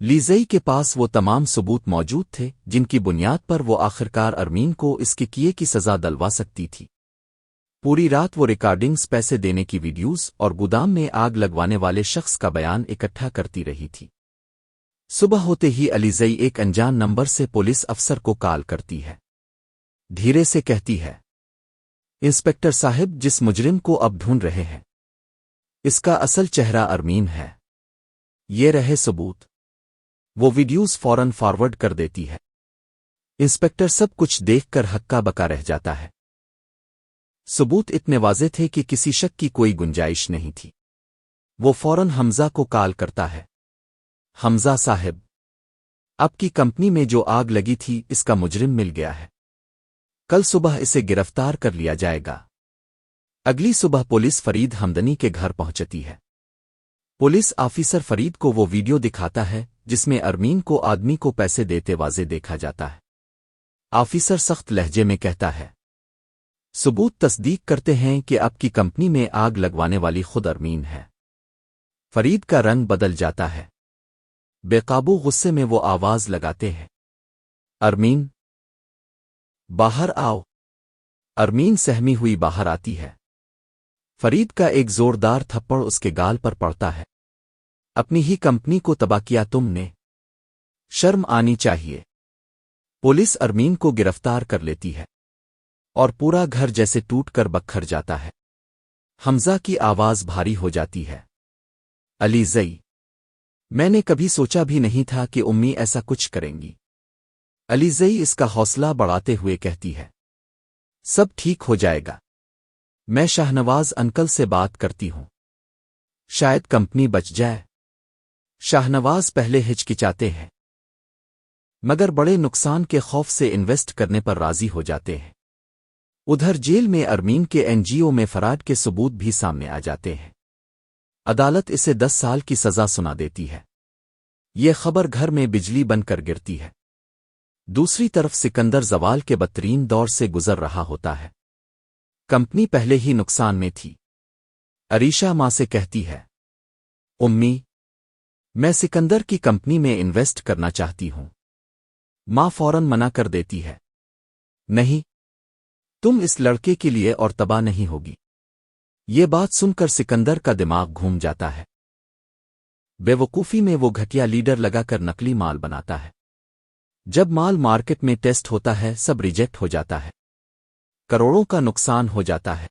لیزئی کے پاس وہ تمام ثبوت موجود تھے جن کی بنیاد پر وہ آخرکار ارمین کو اس کے کیے کی سزا دلوا سکتی تھی۔ پوری رات وہ ریکارڈنگز، پیسے دینے کی ویڈیوز اور گودام میں آگ لگوانے والے شخص کا بیان اکٹھا کرتی رہی تھی۔ صبح ہوتے ہی الیزئی ایک انجان نمبر سے پولیس افسر کو کال کرتی ہے۔ دھیرے سے کہتی ہے، انسپکٹر صاحب، جس مجرم کو اب ڈھونڈ رہے ہیں اس کا اصل چہرہ ارمین ہے۔ یہ رہے ثبوت۔ وہ ویڈیوز فوراً فارورڈ کر دیتی ہے۔ انسپکٹر سب کچھ دیکھ کر ہکا بکا رہ جاتا ہے۔ ثبوت اتنے واضح تھے کہ کسی شک کی کوئی گنجائش نہیں تھی۔ وہ فوراً حمزہ کو کال کرتا ہے۔ حمزہ صاحب، آپ کی کمپنی میں جو آگ لگی تھی اس کا مجرم مل گیا ہے۔ کل صبح اسے گرفتار کر لیا جائے گا۔ اگلی صبح پولیس فرید ہمدنی کے گھر پہنچتی ہے۔ پولیس آفیسر فرید کو وہ ویڈیو دکھاتا ہے جس میں ارمین کو آدمی کو پیسے دیتے واضح دیکھا جاتا ہے۔ آفیسر سخت لہجے میں کہتا ہے، ثبوت تصدیق کرتے ہیں کہ آپ کی کمپنی میں آگ لگوانے والی خود ارمین ہے۔ فرید کا رنگ بدل جاتا ہے۔ بے قابو غصے میں وہ آواز لگاتے ہیں، ارمین باہر آؤ۔ ارمین سہمی ہوئی باہر آتی ہے۔ فرید کا ایک زوردار تھپڑ اس کے گال پر پڑتا ہے۔ اپنی ہی کمپنی کو تباہ کیا تم نے، شرم آنی چاہیے۔ پولیس ارمین کو گرفتار کر لیتی ہے اور پورا گھر جیسے ٹوٹ کر بکھر جاتا ہے۔ حمزہ کی آواز بھاری ہو جاتی ہے، الیزئی، میں نے کبھی سوچا بھی نہیں تھا کہ امی ایسا کچھ کریں گی۔ الیزئی اس کا حوصلہ بڑھاتے ہوئے کہتی ہے، سب ٹھیک ہو جائے گا، میں شاہنواز انکل سے بات کرتی ہوں، شاید کمپنی بچ جائے۔ شاہنواز پہلے ہچکچاتے ہیں مگر بڑے نقصان کے خوف سے انویسٹ کرنے پر راضی ہو جاتے ہیں۔ ادھر جیل میں ارمین کے این جی او میں فراڈ کے ثبوت بھی سامنے آ جاتے ہیں۔ عدالت اسے 10 سال کی سزا سنا دیتی ہے۔ یہ خبر گھر میں بجلی بن کر گرتی ہے۔ دوسری طرف سکندر زوال کے بدترین دور سے گزر رہا ہوتا ہے۔ کمپنی پہلے ہی نقصان میں تھی۔ عریشہ ماں سے کہتی ہے، امی، میں سکندر کی کمپنی میں انویسٹ کرنا چاہتی ہوں۔ ماں فوراً منع کر دیتی ہے، نہیں، تم اس لڑکے کے لیے اور تباہ نہیں ہوگی۔ یہ بات سن کر سکندر کا دماغ گھوم جاتا ہے۔ بے وقوفی میں وہ گھٹیا لیڈر لگا کر نقلی مال بناتا ہے۔ جب مال مارکیٹ میں ٹیسٹ ہوتا ہے سب ریجیکٹ ہو جاتا ہے۔ کروڑوں کا نقصان ہو جاتا ہے۔